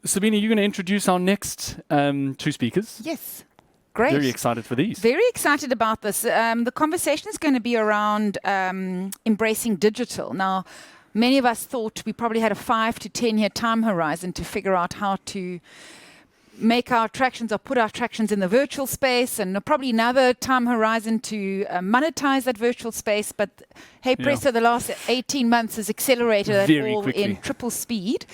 Sabina, you're going to introduce our next two speakers. Yes. Great. Very excited for these. Very excited about this. The conversation is going to be around embracing digital. Now, many of us thought we probably had a 5 to 10 year time horizon to figure out how to make our attractions or put our attractions in the virtual space, and probably another time horizon to monetize that virtual space. But hey, presto, the last 18 months has accelerated that all quickly. In triple speed.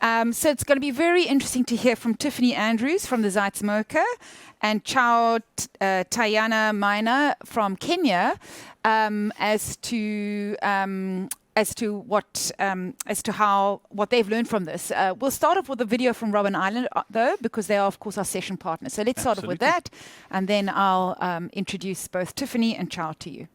So it's going to be very interesting to hear from Tiffany Andrews from the Zeitz and Chao, Tayiana, Maina from Kenya as to what they've learned from this. We'll start off with a video from Robben Island, though, because they are, of course, our session partners. So let's start off with that, and then I'll introduce both Tiffany and Chao to you.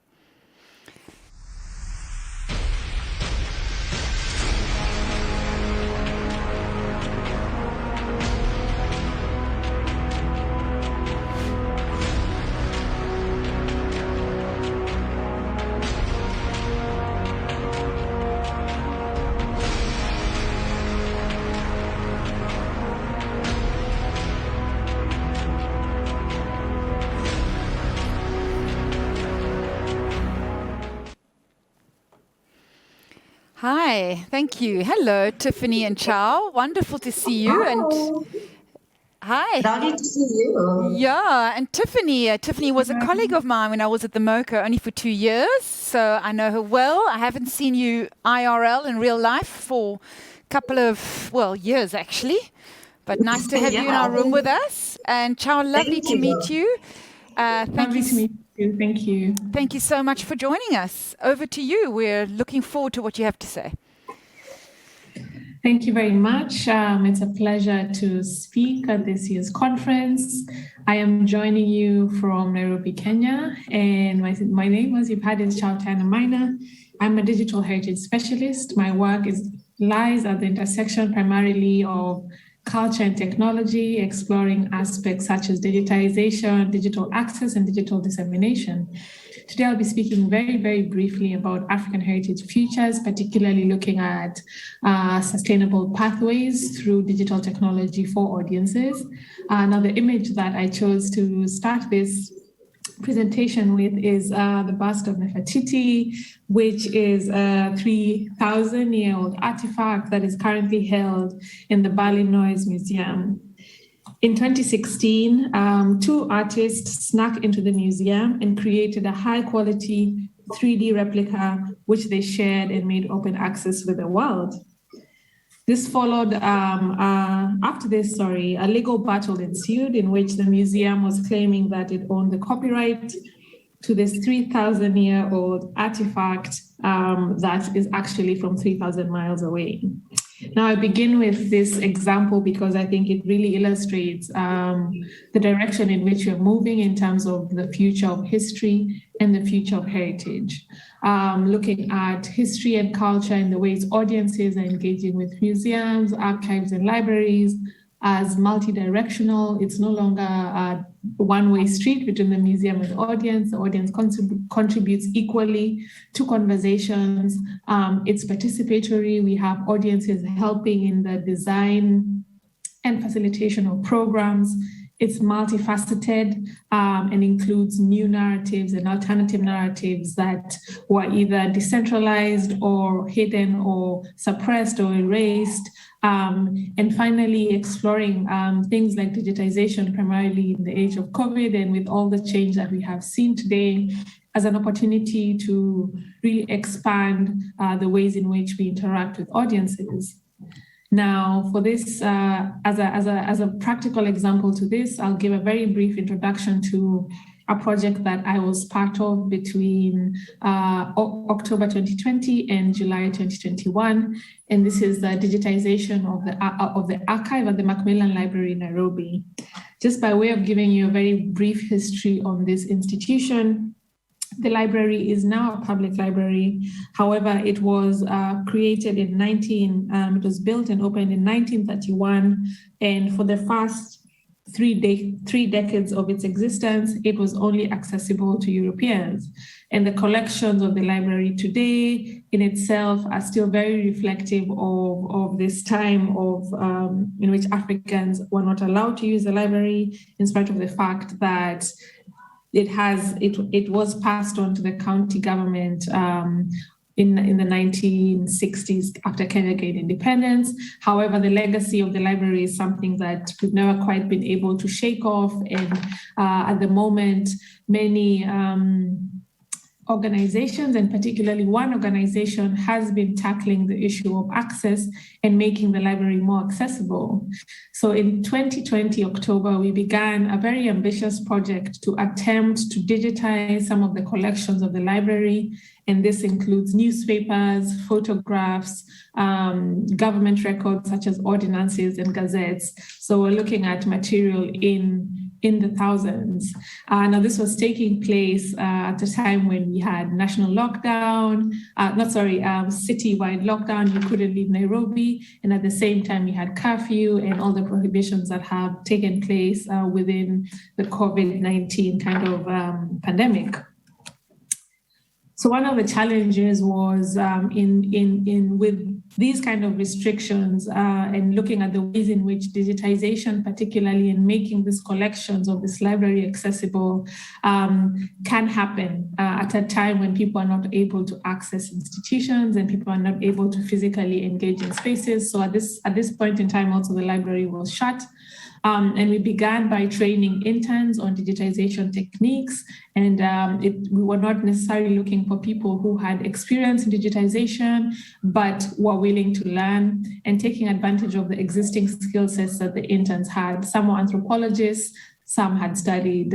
Hi, thank you. Hello, Tiffany and Chao. Wonderful to see you. Hello. And hi. Lovely to see you. Yeah, and Tiffany was a colleague of mine when I was at the MoCA only for 2 years, so I know her well. I haven't seen you IRL in real life for a couple of, years actually, but nice to have you in our room with us. And Chao, lovely to meet you. Lovely to meet you. Thank you. Thank you so much for joining us. Over to you. We're looking forward to what you have to say. Thank you very much. It's a pleasure to speak at this year's conference. I am joining you from Nairobi, Kenya, and my name, as you've heard, is Chao Tayiana Maina. I'm a digital heritage specialist. My work lies at the intersection primarily of culture and technology, exploring aspects such as digitization, digital access, and digital dissemination. Today, I'll be speaking very, very briefly about African heritage futures, particularly looking at sustainable pathways through digital technology for audiences. Now, the image that I chose to start this presentation with is the bust of Nefertiti, which is a 3,000-year-old artifact that is currently held in the Berlin Museum. In 2016, two artists snuck into the museum and created a high-quality 3D replica, which they shared and made open access with the world. This followed, a legal battle ensued in which the museum was claiming that it owned the copyright to this 3,000-year-old artifact that is actually from 3,000 miles away. Now, I begin with this example because I think it really illustrates the direction in which we're moving in terms of the future of history and the future of heritage. Looking at history and culture and the ways audiences are engaging with museums, archives, and libraries as multi-directional. It's no longer a one-way street between the museum and the audience. The audience contributes equally to conversations. It's participatory. We have audiences helping in the design and facilitation of programs. It's multifaceted and includes new narratives and alternative narratives that were either decentralized or hidden or suppressed or erased. And finally, exploring things like digitization, primarily in the age of COVID and with all the change that we have seen today, as an opportunity to really expand the ways in which we interact with audiences. Now, for this, as a practical example to this, I'll give a very brief introduction to a project that I was part of between October 2020 and July 2021, and this is the digitization of the archive at the Macmillan Library in Nairobi. Just by way of giving you a very brief history on this institution, the library is now a public library. However, it was created in it was built and opened in 1931. And for the first three decades of its existence, it was only accessible to Europeans. And the collections of the library today in itself are still very reflective of this time of in which Africans were not allowed to use the library, in spite of the fact that it was passed on to the county government in the 1960s after Kenya gained independence. However, the legacy of the library is something that we've never quite been able to shake off. And at the moment, many organizations, and particularly one organization, has been tackling the issue of access and making the library more accessible. So in 2020, October, we began a very ambitious project to attempt to digitize some of the collections of the library. And this includes newspapers, photographs, government records such as ordinances and gazettes. So we're looking at material in the thousands. Now, this was taking place at a time when we had national lockdown, citywide lockdown. You couldn't leave Nairobi. And at the same time, we had curfew and all the prohibitions that have taken place within the COVID-19 kind of pandemic. So one of the challenges was with these kind of restrictions and looking at the ways in which digitization, particularly in making these collections of this library accessible, can happen at a time when people are not able to access institutions and people are not able to physically engage in spaces. So at this point in time, also the library was shut. And we began by training interns on digitization techniques. And we were not necessarily looking for people who had experience in digitization, but were willing to learn and taking advantage of the existing skill sets that the interns had. Some were anthropologists, some had studied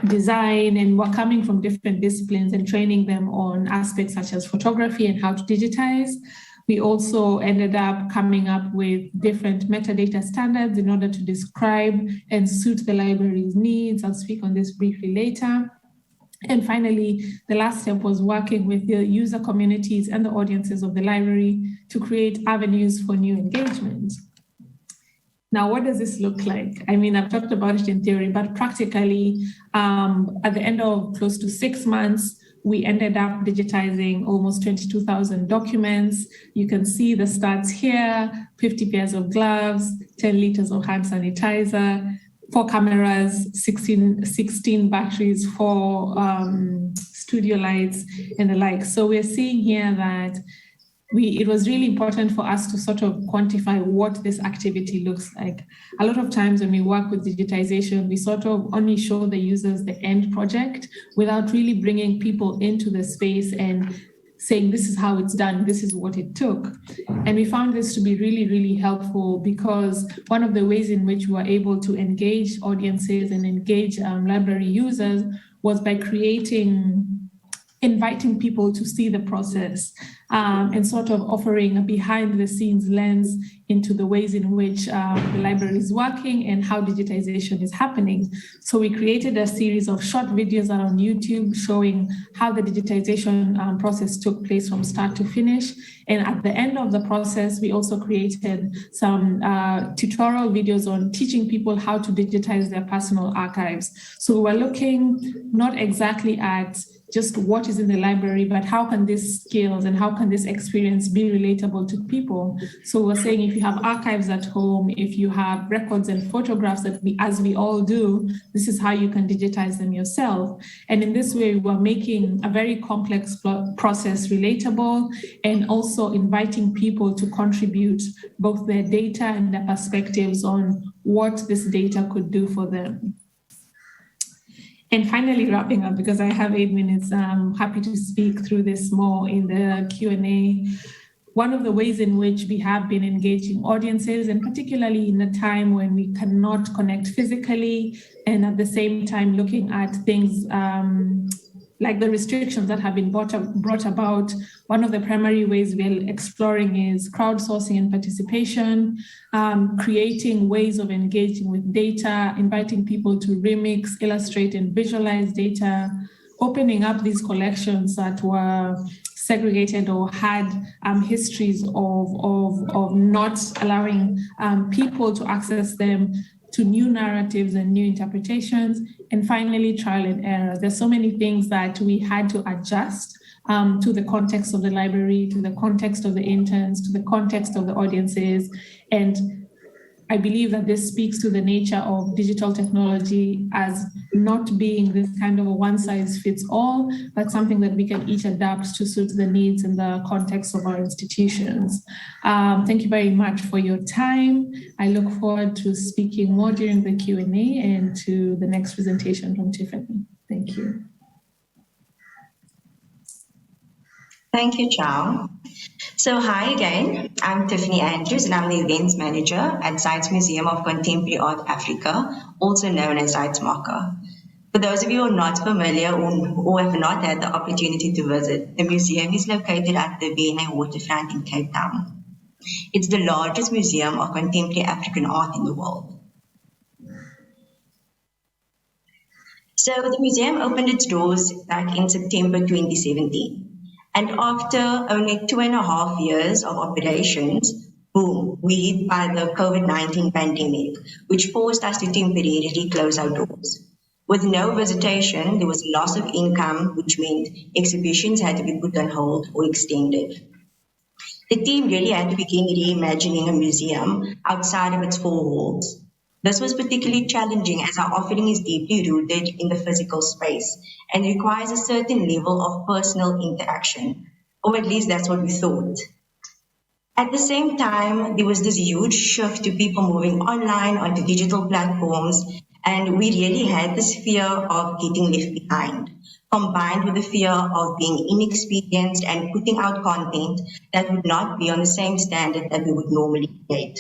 design and were coming from different disciplines, and training them on aspects such as photography and how to digitize. We also ended up coming up with different metadata standards in order to describe and suit the library's needs. I'll speak on this briefly later. And finally, the last step was working with the user communities and the audiences of the library to create avenues for new engagement. Now, what does this look like? I mean, I've talked about it in theory, but practically, at the end of close to 6 months, we ended up digitizing almost 22,000 documents. You can see the stats here: 50 pairs of gloves, 10 liters of hand sanitizer, 4 cameras, 16 batteries, 4 studio lights, and the like. So we're seeing here that it was really important for us to sort of quantify what this activity looks like. A lot of times when we work with digitization, we sort of only show the users the end project without really bringing people into the space and saying, this is how it's done, this is what it took. And we found this to be really, really helpful, because one of the ways in which we were able to engage audiences and engage library users was by inviting people to see the process and sort of offering a behind the scenes lens into the ways in which the library is working and how digitization is happening. So we created a series of short videos on YouTube showing how the digitization process took place from start to finish. And at the end of the process, we also created some tutorial videos on teaching people how to digitize their personal archives. So we were looking not exactly at just what is in the library, but how can these skills and how can this experience be relatable to people? So we're saying, if you have archives at home, if you have records and photographs as we all do, this is how you can digitize them yourself. And in this way, we're making a very complex process relatable, and also inviting people to contribute both their data and their perspectives on what this data could do for them. And finally, wrapping up, because I have 8 minutes, I'm happy to speak through this more in the Q&A. One of the ways in which we have been engaging audiences, and particularly in a time when we cannot connect physically, and at the same time looking at things like the restrictions that have been brought about, one of the primary ways we're exploring is crowdsourcing and participation, creating ways of engaging with data, inviting people to remix, illustrate, and visualize data, opening up these collections that were segregated or had histories of not allowing people to access them, to new narratives and new interpretations, and finally trial and error. There's so many things that we had to adjust to the context of the library, to the context of the interns, to the context of the audiences. And I believe that this speaks to the nature of digital technology as not being this kind of a one-size-fits-all, but something that we can each adapt to suit the needs and the context of our institutions. Thank you very much for your time. I look forward to speaking more during the Q&A and to the next presentation from Tiffany. Thank you. Thank you, Chao. So hi again, I'm Tiffany Andrews and I'm the events manager at Zeitz Museum of Contemporary Art Africa, also known as Zeitz MOCA. For those of you who are not familiar or have not had the opportunity to visit, the museum is located at the Bene waterfront in Cape Town. It's the largest museum of contemporary African art in the world. So the museum opened its doors back in September 2017. And after only 2.5 years of operations, boom, we hit by the COVID-19 pandemic, which forced us to temporarily close our doors. With no visitation, there was loss of income, which meant exhibitions had to be put on hold or extended. The team really had to begin reimagining a museum outside of its four walls. This was particularly challenging as our offering is deeply rooted in the physical space and requires a certain level of personal interaction, or at least that's what we thought. At the same time, there was this huge shift to people moving online onto digital platforms, and we really had this fear of getting left behind, combined with the fear of being inexperienced and putting out content that would not be on the same standard that we would normally create.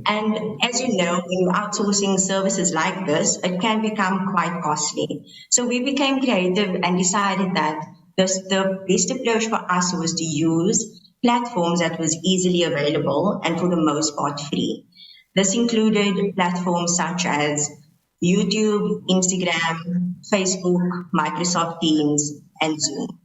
And as you know, when you're outsourcing services like this, it can become quite costly. So we became creative and decided that the best approach for us was to use platforms that was easily available and for the most part free. This included platforms such as YouTube, Instagram, Facebook, Microsoft Teams, and Zoom.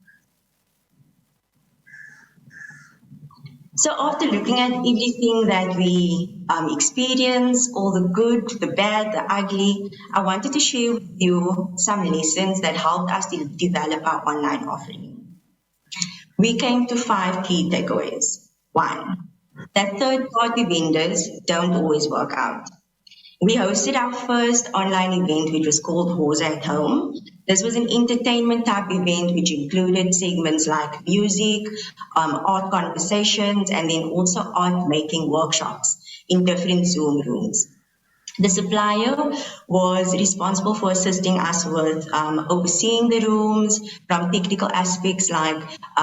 So after looking at everything that we experienced, all the good, the bad, the ugly, I wanted to share with you some lessons that helped us to develop our online offering. We came to 5 key takeaways. 1, that third-party vendors don't always work out. We hosted our first online event, which was called Hosa at Home. This was an entertainment type event, which included segments like music, art conversations, and then also art making workshops in different Zoom rooms. The supplier was responsible for assisting us with overseeing the rooms, from technical aspects like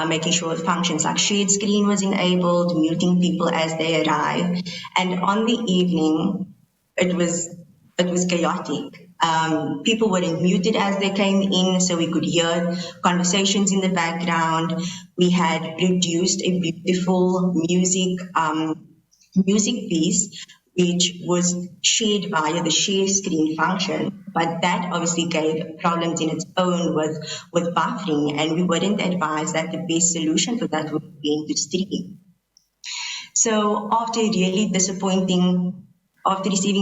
making sure functions like shared screen was enabled, muting people as they arrive. And on the evening, it was chaotic. People weren't muted as they came in, so we could hear conversations in the background. We had produced a beautiful music piece, which was shared via the share screen function, but that obviously gave problems in its own with buffering, and we weren't advised that the best solution for that would be to stream. So after receiving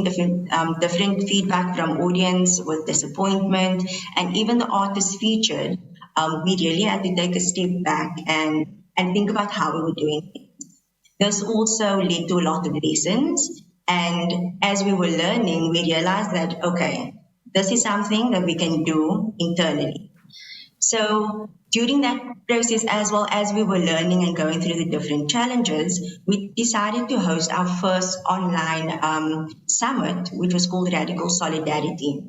different feedback from audience with disappointment and even the artists featured, we really had to take a step back and think about how we were doing things. This also led to a lot of lessons, and as we were learning, we realized that, okay, this is something that we can do internally. So during that process, as well as we were learning and going through the different challenges, we decided to host our first online summit, which was called Radical Solidarity.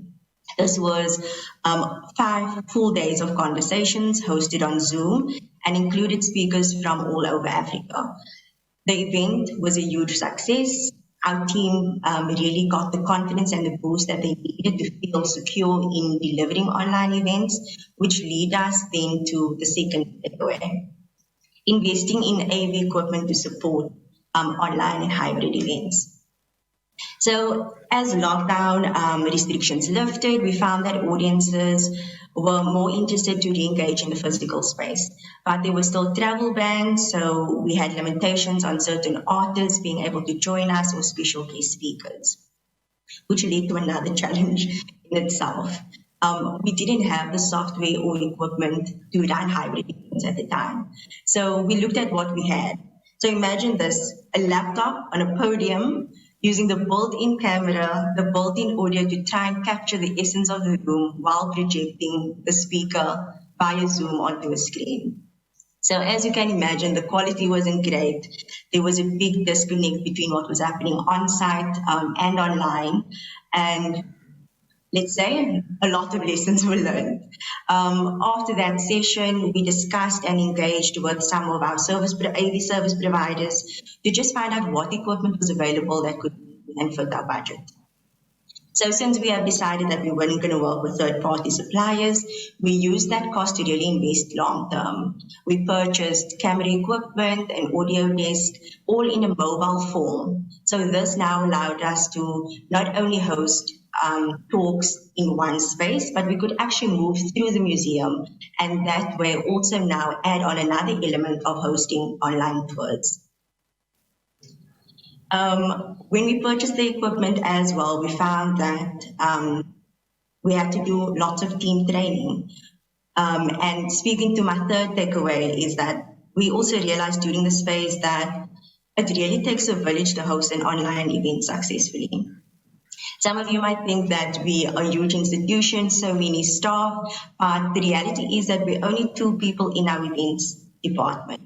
This was 5 full days of conversations hosted on Zoom and included speakers from all over Africa. The event was a huge success. Our team really got the confidence and the boost that they needed to feel secure in delivering online events, which lead us then to the second takeaway: investing in AV equipment to support online and hybrid events. So as lockdown restrictions lifted, we found that audiences were more interested to re-engage in the physical space. But there were still travel bans, so we had limitations on certain artists being able to join us or special guest speakers, which led to another challenge in itself. We didn't have the software or equipment to run hybrid events at the time. So we looked at what we had. So imagine this, a laptop on a podium using the built-in camera, the built-in audio to try and capture the essence of the room while projecting the speaker via Zoom onto a screen. So as you can imagine, the quality wasn't great. There was a big disconnect between what was happening on site and online. And let's say a lot of lessons were learned. After that session, we discussed and engaged with some of our AV service providers to just find out what equipment was available that could and fit our budget. So since we have decided that we weren't going to work with third-party suppliers, we used that cost to really invest long-term. We purchased camera equipment and audio desk, all in a mobile form. So this now allowed us to not only host talks in one space, but we could actually move through the museum, and that way also now add on another element of hosting online tours. When we purchased the equipment as well, we found that we had to do lots of team training. And speaking to my third takeaway is that we also realized during this phase that it really takes a village to host an online event successfully. Some of you might think that we are a huge institution, so many staff, but the reality is that we're only 2 people in our events department.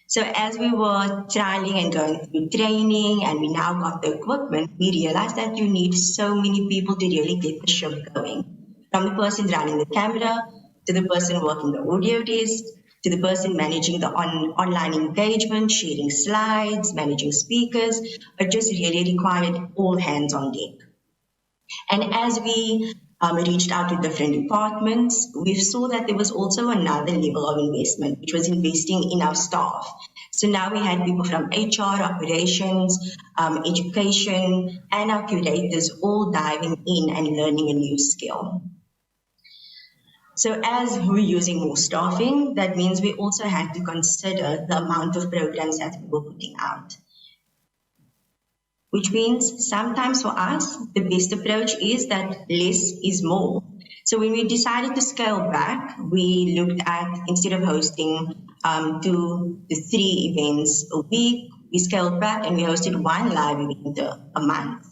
So as we were trialing and going through training and we now got the equipment, we realized that you need so many people to really get the ship going. From the person running the camera, to the person working the audio desk, to the person managing the online engagement, sharing slides, managing speakers. It just really required all hands on deck. And as we reached out to different departments, we saw that there was also another level of investment, which was investing in our staff. So now we had people from HR, operations, education, and our curators all diving in and learning a new skill. So as we're using more staffing, that means we also had to consider the amount of programs that we were putting out. Which means sometimes for us, the best approach is that less is more. So when we decided to scale back, we looked at, instead of hosting 2 to 3 events a week, we scaled back and we hosted 1 live event a month,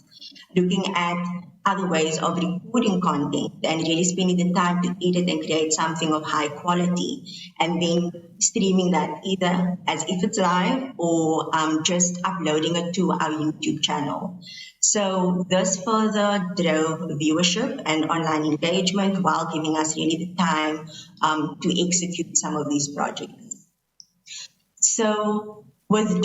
looking at other ways of recording content and really spending the time to edit and create something of high quality, and then streaming that either as if it's live or just uploading it to our YouTube channel. So this further drove viewership and online engagement while giving us really the time to execute some of these projects. So with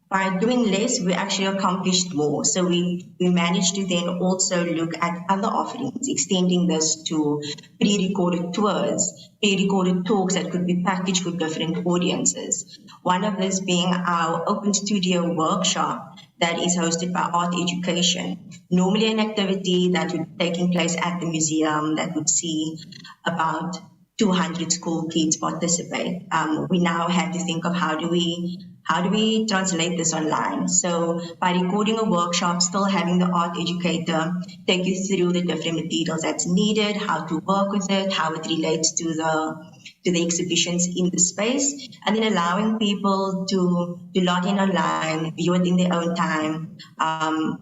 by doing less, we actually accomplished more. So we managed to then also look at other offerings, extending this to pre-recorded tours, pre-recorded talks that could be packaged for different audiences. One of this being our Open Studio workshop that is hosted by Art Education. Normally an activity that would be taking place at the museum that would see about 200 school kids participate. We now had to think of how do we translate this online? So by recording a workshop, still having the art educator take you through the different materials that's needed, how to work with it, how it relates to the exhibitions in the space, and then allowing people to log in online, view it in their own time.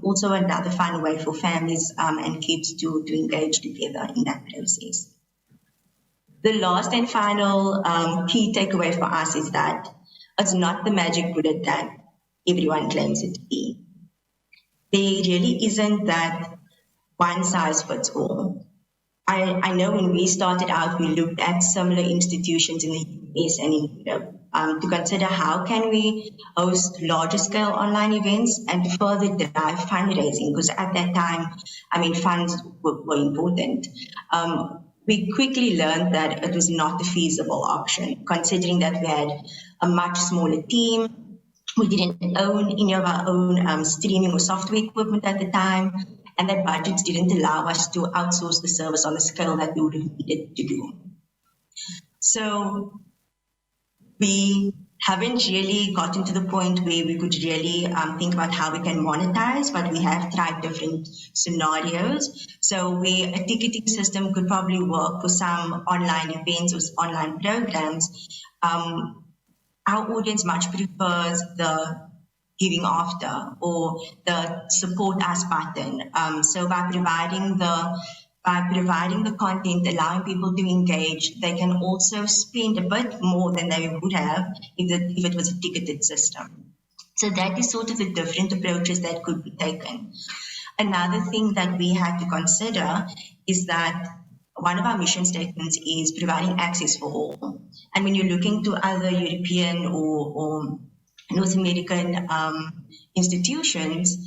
Also another fun way for families and kids to engage together in that process. The last and final key takeaway for us is that it's not the magic bullet that everyone claims it to be. There really isn't that one size fits all. I know when we started out, we looked at similar institutions in the US and in Europe to consider how can we host larger scale online events and further drive fundraising, because at that time, funds were important. We quickly learned that it was not a feasible option, considering that we had a much smaller team, We didn't own any of our own streaming or software equipment at the time, and that budgets didn't allow us to outsource the service on the scale that we would have needed to do. So we haven't really gotten to the point where we could really think about how we can monetize, but we have tried different scenarios. So where a ticketing system could probably work for some online events or online programs, our audience much prefers the giving after or the support us button. So by providing the content, allowing people to engage, they can also spend a bit more than they would have if it was a ticketed system. So that is sort of the different approaches that could be taken. Another thing that we had to consider is that one of our mission statements is providing access for all. And when you're looking to other European or North American institutions,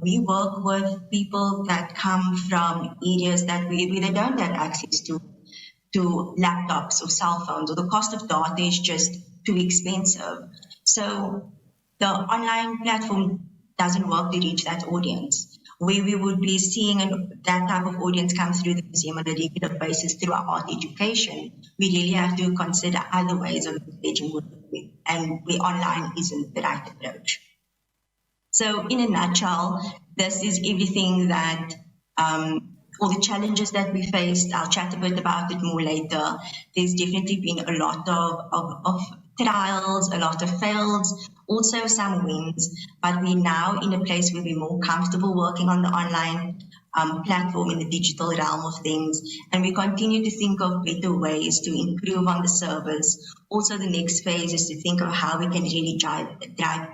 we work with people that come from areas that where they don't have access to laptops or cell phones, or the cost of data is just too expensive. So the online platform doesn't work to reach that audience. Where we would be seeing that type of audience come through the museum on a regular basis through our art education, we really have to consider other ways of engaging with them, and where online isn't the right approach. So in a nutshell, this is everything that, all the challenges that we faced. I'll chat a bit about it more later. There's definitely been a lot of trials, a lot of fails, also some wins, but we're now in a place where we're more comfortable working on the online platform in the digital realm of things, and we continue to think of better ways to improve on the service. Also, the next phase is to think of how we can really drive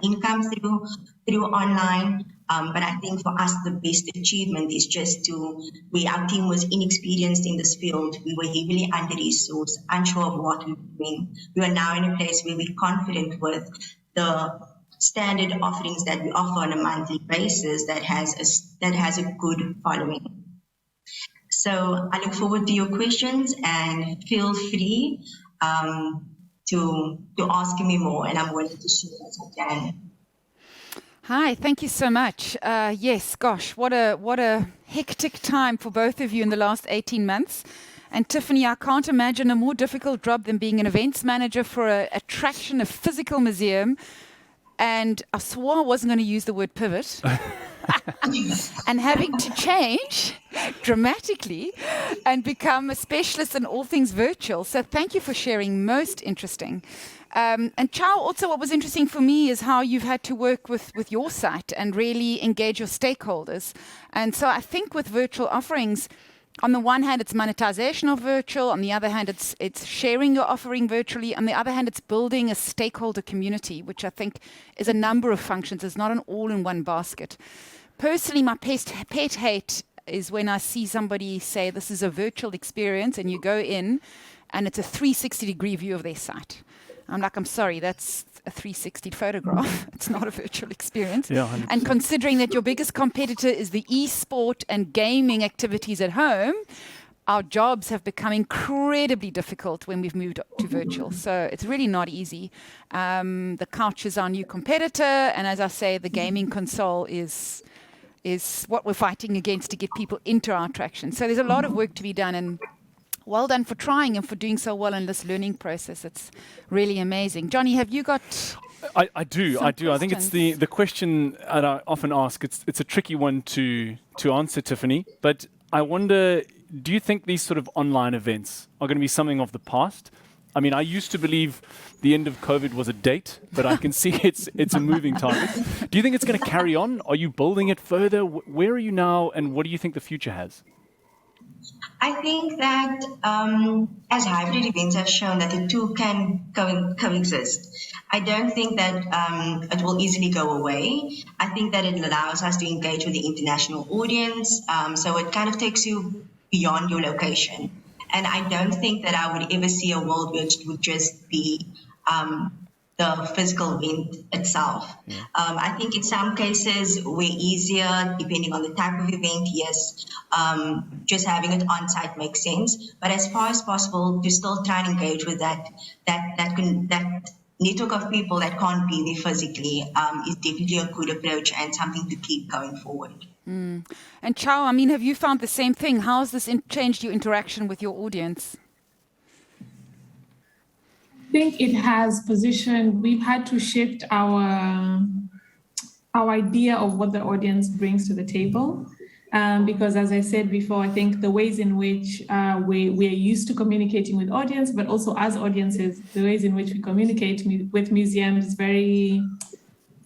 income through online. But I think for us, the best achievement is just our team was inexperienced in this field. We were heavily under-resourced, unsure of what we were doing. We are now in a place where we're confident with the standard offerings that we offer on a monthly basis that has a good following. So I look forward to your questions, and feel free to ask me more, and I'm willing to share as I can. Hi, thank you so much. Yes, gosh, what a hectic time for both of you in the last 18 months. And Tiffany, I can't imagine a more difficult job than being an events manager for an attraction, a physical museum. And I swore I wasn't going to use the word pivot. And having to change dramatically and become a specialist in all things virtual. So thank you for sharing. Most interesting. And Chao, also what was interesting for me is how you've had to work with your site and really engage your stakeholders. And so I think with virtual offerings, on the one hand, it's monetization of virtual. On the other hand, it's sharing your offering virtually. On the other hand, it's building a stakeholder community, which I think is a number of functions. It's not an all-in-one basket. Personally, my pet hate is when I see somebody say this is a virtual experience and you go in and it's a 360-degree view of their site. I'm like, I'm sorry, that's a 360 photograph. It's not a virtual experience. Yeah, 100%. And considering that your biggest competitor is the e-sport and gaming activities at home, our jobs have become incredibly difficult when we've moved to virtual. So it's really not easy. The couch is our new competitor. And as I say, the gaming console is what we're fighting against to get people into our attraction. So there's a lot of work to be done, and well done for trying and for doing so well in this learning process. It's really amazing. Johnny, have you got... I do. I think it's the question that I often ask. It's a tricky one to answer, Tiffany. But I wonder, do you think these sort of online events are going to be something of the past? I mean, I used to believe the end of COVID was a date, but I can see it's a moving target. Do you think it's going to carry on? Are you building it further? Where are you now, and what do you think the future has? I think that as hybrid events have shown that the two can coexist. I don't think that it will easily go away. I think that it allows us to engage with the international audience. So it kind of takes you beyond your location. And I don't think that I would ever see a world which would just be the physical event itself. Yeah. I think in some cases we're easier depending on the type of event. Yes, just having it on site makes sense. But as far as possible, to still try and engage with that network of people that can't be there physically is definitely a good approach and something to keep going forward. And Chao, I mean, have you found the same thing? How has this changed your interaction with your audience? I think it has positioned, we've had to shift our idea of what the audience brings to the table. Because as I said before, I think the ways in which we are used to communicating with audience, but also as audiences, the ways in which we communicate with museums is very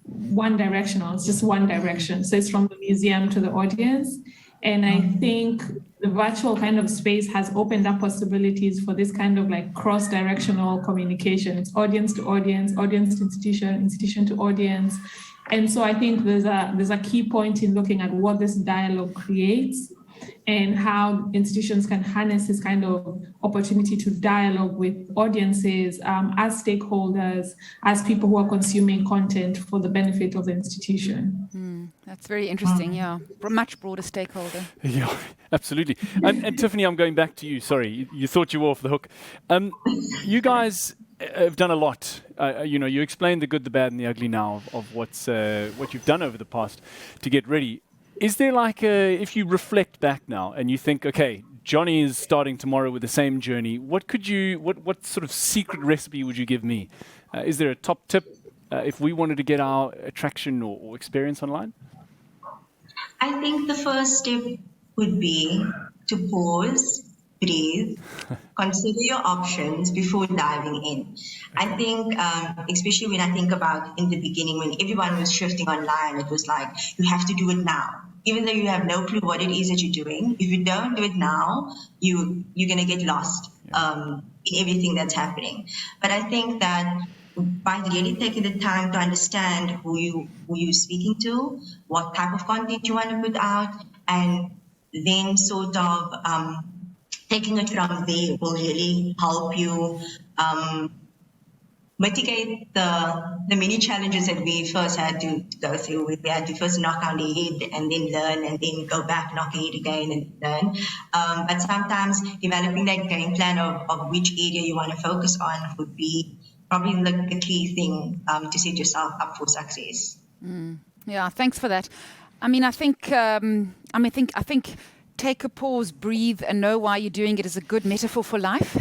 one directional. It's just one direction. So it's from the museum to the audience. And I think the virtual kind of space has opened up possibilities for this kind of like cross-directional communication. It's audience to audience, audience to institution, institution to audience. And so I think there's a key point in looking at what this dialogue creates and how institutions can harness this kind of opportunity to dialogue with audiences as stakeholders, as people who are consuming content for the benefit of the institution. That's very interesting, yeah. Much broader stakeholder. Yeah, absolutely. And Tiffany, I'm going back to you. Sorry, you thought you were off the hook. You guys have done a lot. You explained the good, the bad, and the ugly now of what you've done over the past to get ready. Is there if you reflect back now and you think, okay, Johnny is starting tomorrow with the same journey, what sort of secret recipe would you give me? Is there a top tip if we wanted to get our attraction or experience online? I think the first step would be to pause, breathe, consider your options before diving in. I think, especially when I think about in the beginning when everyone was shifting online, it was like, you have to do it now. Even though you have no clue what it is that you're doing, if you don't do it now, you're going to get lost in everything that's happening. But I think that by really taking the time to understand who you're speaking to, what type of content you want to put out, and then sort of taking it from there will really help you mitigate the many challenges that we first had to go through. We had to first knock on the head and then learn and then go back, knock the head again and learn. But sometimes developing that game plan of which area you want to focus on would be probably the key thing to set yourself up for success. Yeah, thanks for that. I mean, I think take a pause, breathe, and know why you're doing it is a good metaphor for life.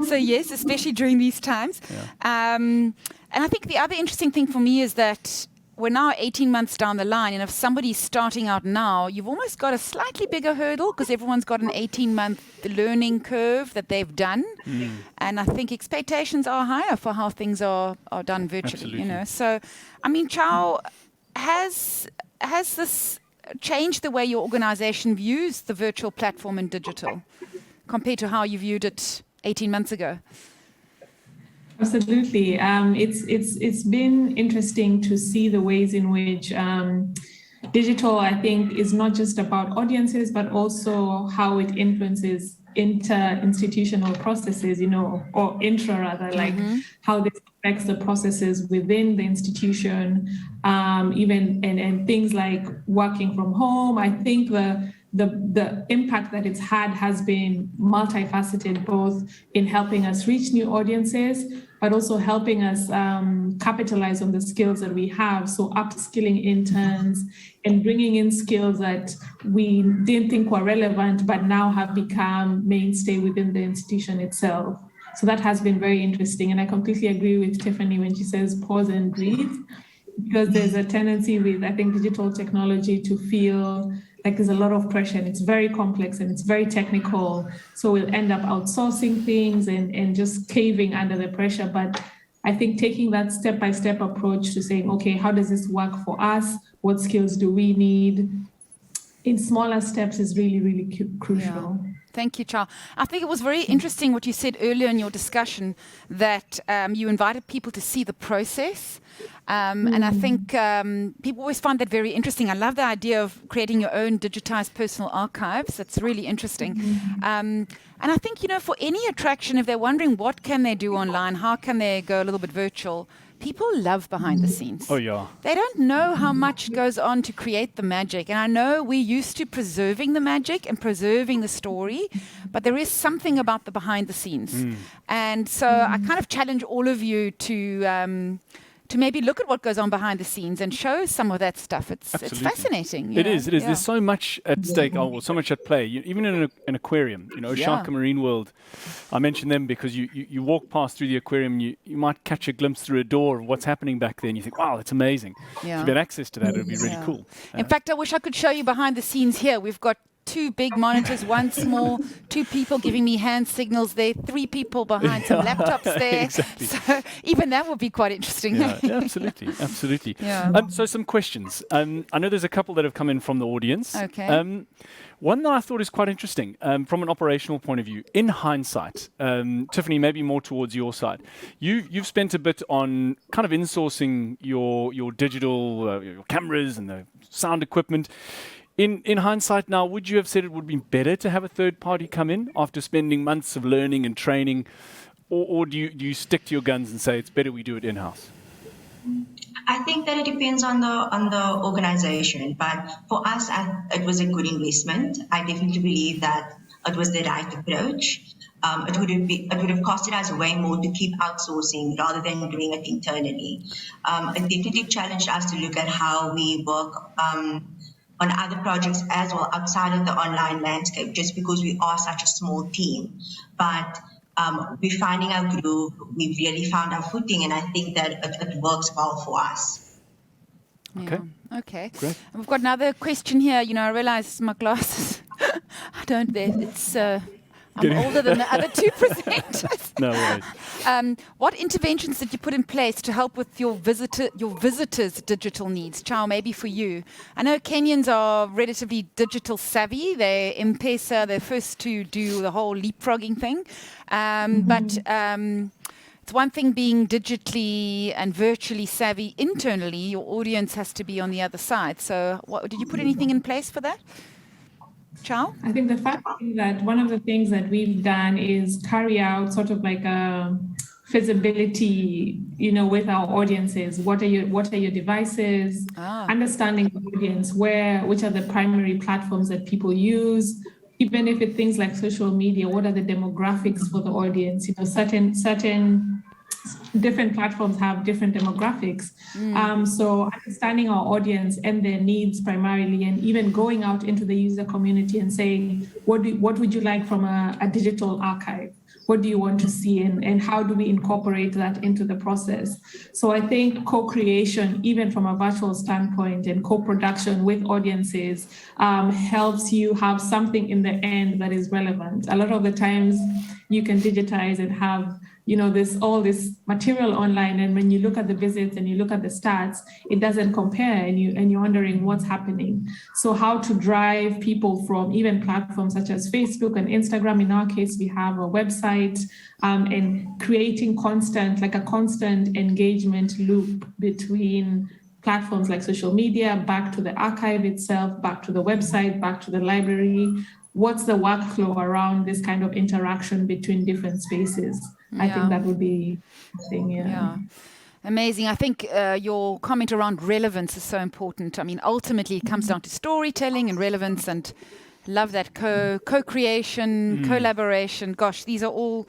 so yes, especially during these times. Yeah. And I think the other interesting thing for me is that we're now 18 months down the line, and if somebody's starting out now, you've almost got a slightly bigger hurdle because everyone's got an 18-month learning curve that they've done. And I think expectations are higher for how things are done virtually. Absolutely. So, I mean, Chao, has this changed the way your organization views the virtual platform and digital compared to how you viewed it 18 months ago? Absolutely. It's been interesting to see the ways in which digital, I think, is not just about audiences, but also how it influences inter-institutional processes, or intra rather, like how this affects the processes within the institution, even and things like working from home. I think the impact that it's had has been multifaceted, both in helping us reach new audiences, but also helping us capitalize on the skills that we have. So upskilling interns and bringing in skills that we didn't think were relevant, but now have become mainstay within the institution itself. So that has been very interesting. And I completely agree with Tiffany when she says pause and breathe, because there's a tendency with, I think, digital technology to feel like there's a lot of pressure and it's very complex and it's very technical. So we'll end up outsourcing things and just caving under the pressure. But I think taking that step-by-step approach to saying, okay, how does this work for us? What skills do we need? In smaller steps is really, really crucial. Yeah. Thank you, Chao. I think it was very interesting what you said earlier in your discussion, that you invited people to see the process. And I think people always find that very interesting. I love the idea of creating your own digitized personal archives. That's really interesting. And I think, for any attraction, if they're wondering what can they do online, how can they go a little bit virtual, People love behind the scenes. Oh, yeah. They don't know how much goes on to create the magic. And I know we're used to preserving the magic and preserving the story, but there is something about the behind the scenes. And so I kind of challenge all of you to maybe look at what goes on behind the scenes and show some of that stuff. It's fascinating. It is. There's so much at stake, so much at play. Even in an aquarium, Shaka Marine World, I mentioned them because you walk past through the aquarium, you might catch a glimpse through a door of what's happening back there, and you think, wow, that's amazing. If you had access to that, it would be really cool. In fact, I wish I could show you behind the scenes here. We've got 2 big monitors, 1 small, 2 people giving me hand signals there, 3 people behind some laptops there. Exactly. So even that would be quite interesting. Yeah, absolutely. Yeah. So some questions. I know there's a couple that have come in from the audience. Okay. One that I thought is quite interesting from an operational point of view. In hindsight, Tiffany, maybe more towards your side, you've spent a bit on kind of insourcing your digital your cameras and the sound equipment. In hindsight now, would you have said it would be better to have a third party come in after spending months of learning and training, or do you stick to your guns and say it's better we do it in-house? I think that it depends on the organization, but for us, it was a good investment. I definitely believe that it was the right approach. It would have costed us way more to keep outsourcing rather than doing it internally. It definitely challenged us to look at how we work on other projects as well outside of the online landscape, just because we are such a small team. But we're finding our groove. We've really found our footing, and I think that it works well for us. Okay. Great. And we've got another question here. I realize my glasses, I don't there. It's I'm older than the other 2 presenters. No worries. What interventions did you put in place to help with your visitors' digital needs? Chao, maybe for you. I know Kenyans are relatively digital savvy. They're M-Pesa. They're first to do the whole leapfrogging thing. But it's one thing being digitally and virtually savvy internally. Your audience has to be on the other side. So did you put anything in place for that? Chao? I think the fact that one of the things that we've done is carry out sort of like a feasibility, with our audiences. What are your devices? Understanding the audience, which are the primary platforms that people use. Even if it's things like social media, what are the demographics for the audience? Certain different platforms have different demographics. So understanding our audience and their needs primarily, and even going out into the user community and saying, what would you like from a digital archive? What do you want to see, and how do we incorporate that into the process? So I think co-creation, even from a virtual standpoint, and co-production with audiences helps you have something in the end that is relevant. A lot of the times you can digitize and have all this material online, and when you look at the visits and you look at the stats, it doesn't compare, and you're wondering what's happening. So how to drive people from even platforms such as Facebook and Instagram. In our case, we have a website, and creating constant engagement loop between platforms like social media, back to the archive itself, back to the website, back to the library. What's the workflow around this kind of interaction between different spaces? I think that would be the thing. Yeah. Amazing. I think your comment around relevance is so important. I mean, ultimately, it comes down to storytelling and relevance, and love that co-creation, collaboration. Gosh, these are all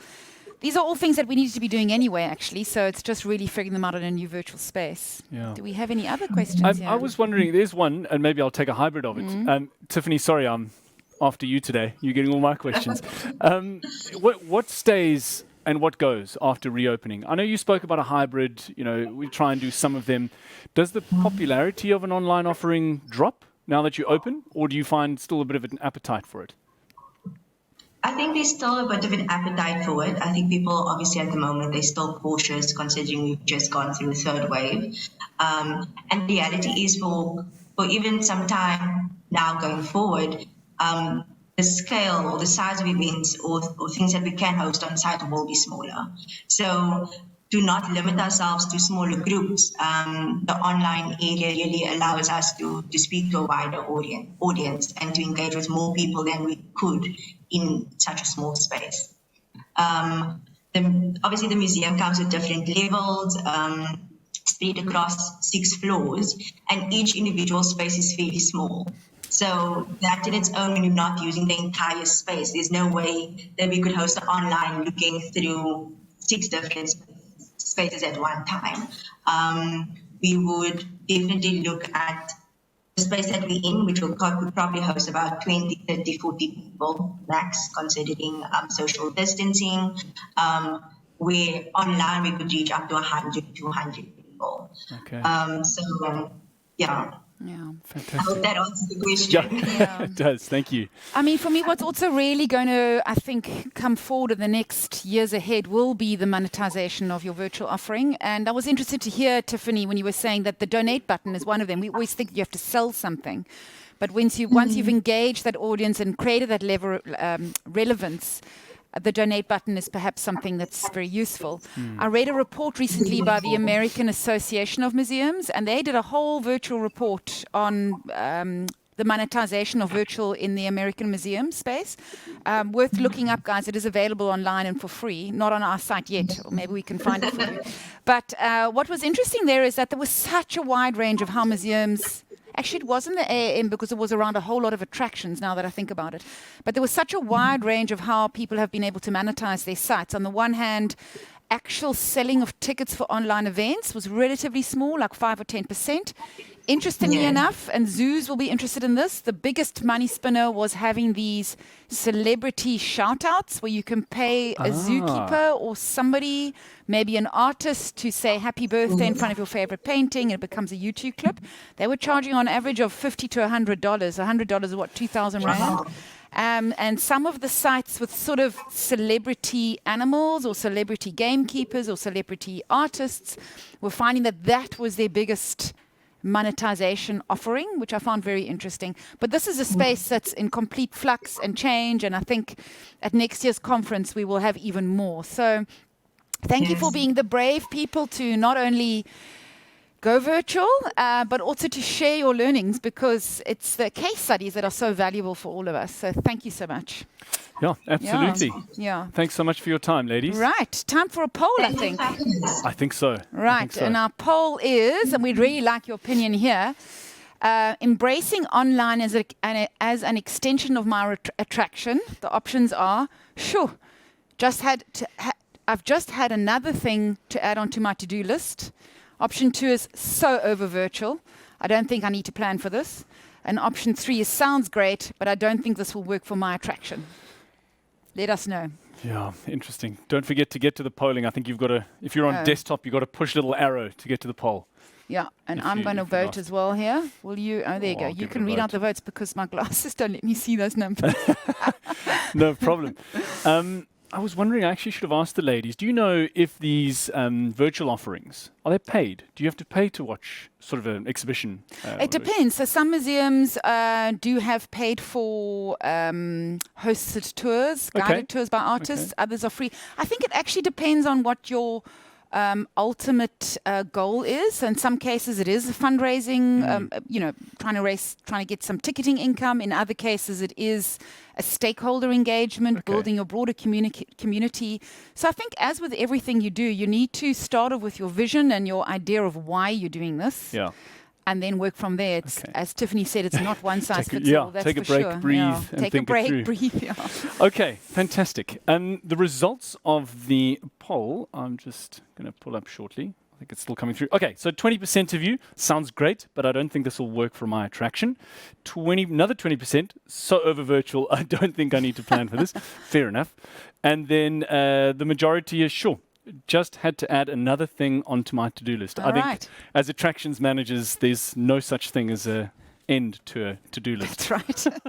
things that we need to be doing anyway, actually. So it's just really figuring them out in a new virtual space. Yeah. Do we have any other questions? I was wondering, there's one, and maybe I'll take a hybrid of it. Tiffany, sorry, I'm after you today. You're getting all my questions. What stays and what goes after reopening? I know you spoke about a hybrid, we try and do some of them. Does the popularity of an online offering drop now that you open, or do you find still a bit of an appetite for it? I think there's still a bit of an appetite for it. I think people, obviously, at the moment, they're still cautious considering we've just gone through a third wave. And the reality is for even some time now going forward, the scale or the size of events or things that we can host on site will be smaller. So do not limit ourselves to smaller groups. The online area really allows us to speak to a wider audience and to engage with more people than we could in such a small space. Obviously, the museum comes with different levels. spread across 6 floors, and each individual space is fairly small. So that in its own, when you're not using the entire space, there's no way that we could host an online looking through 6 different spaces at one time. We would definitely look at the space that we're in, which could probably host about 20, 30, 40 people max, considering social distancing, where online we could reach up to 100, 200 people. Okay. Yeah. Yeah. I hope that answers the question. Yeah, it does. Thank you. I mean, for me, what's also really going to, I think, come forward in the next years ahead will be the monetization of your virtual offering. And I was interested to hear, Tiffany, when you were saying that the donate button is one of them. We always think you have to sell something. But once you've engaged that audience and created that level relevance, the donate button is perhaps something that's very useful. I read a report recently by the American Association of Museums, and they did a whole virtual report on the monetization of virtual in the American museum space. Worth looking up, guys. It is available online and for free. Not on our site yet, or maybe we can find it for you. But what was interesting there is that there was such a wide range of how museums... Actually, it wasn't the AAM because it was around a whole lot of attractions now that I think about it. But there was such a wide range of how people have been able to monetize their sites. On the one hand, actual selling of tickets for online events was relatively small, like 5 or 10%. Interestingly enough, and zoos will be interested in this, the biggest money spinner was having these celebrity shout-outs where you can pay a zookeeper or somebody, maybe an artist, to say happy birthday in front of your favorite painting, and it becomes a YouTube clip. They were charging on average of $50 to $100. $100 is what, 2,000 Rand? And some of the sites with sort of celebrity animals or celebrity gamekeepers or celebrity artists were finding that that was their biggest monetization offering, which I found very interesting. But this is a space that's in complete flux and change, and I think at next year's conference we will have even more. So thank you for being the brave people to not only go virtual, but also to share your learnings, because it's the case studies that are so valuable for all of us. So thank you so much. Yeah, absolutely. Yeah. Thanks so much for your time, ladies. Right. Time for a poll, I think. I think so. Right. And our poll is, and we'd really like your opinion here, embracing online as an extension of my attraction. The options are, sure, I've just had another thing to add onto my to-do list. Option 2 is so over virtual. I don't think I need to plan for this. And option 3 is sounds great, but I don't think this will work for my attraction. Let us know. Yeah, interesting. Don't forget to get to the polling. I think you've got to, if you're on desktop, you've got to push a little arrow to get to the poll. Yeah, and I'm going to vote as well here. Will you? Oh, there you go. You can read out the votes because my glasses don't let me see those numbers. No problem. I was wondering, I actually should have asked the ladies, do you know if these virtual offerings, are they paid? Do you have to pay to watch sort of an exhibition? It depends. So some museums do have paid for hosted tours, guided tours by artists. Others are free. I think it actually depends on what your ultimate goal is. In some cases, it is a fundraising, trying to get some ticketing income. In other cases, it is a stakeholder engagement, building your broader community. So I think, as with everything you do, you need to start off with your vision and your idea of why you're doing this. Yeah. And then work from there. It's, as Tiffany said, it's not one size fits all. That's take a for break, sure. breathe, and take think a break, it through. breathe. Yeah. Okay, fantastic. The results of the poll, I'm just going to pull up shortly. I think it's still coming through. Okay, so 20% of you, sounds great, but I don't think this will work for my attraction. Another 20%, so over virtual, I don't think I need to plan for this. Fair enough. And then the majority is sure. Just had to add another thing onto my to-do list. I think as attractions managers, there's no such thing as an end to a to-do list. That's right.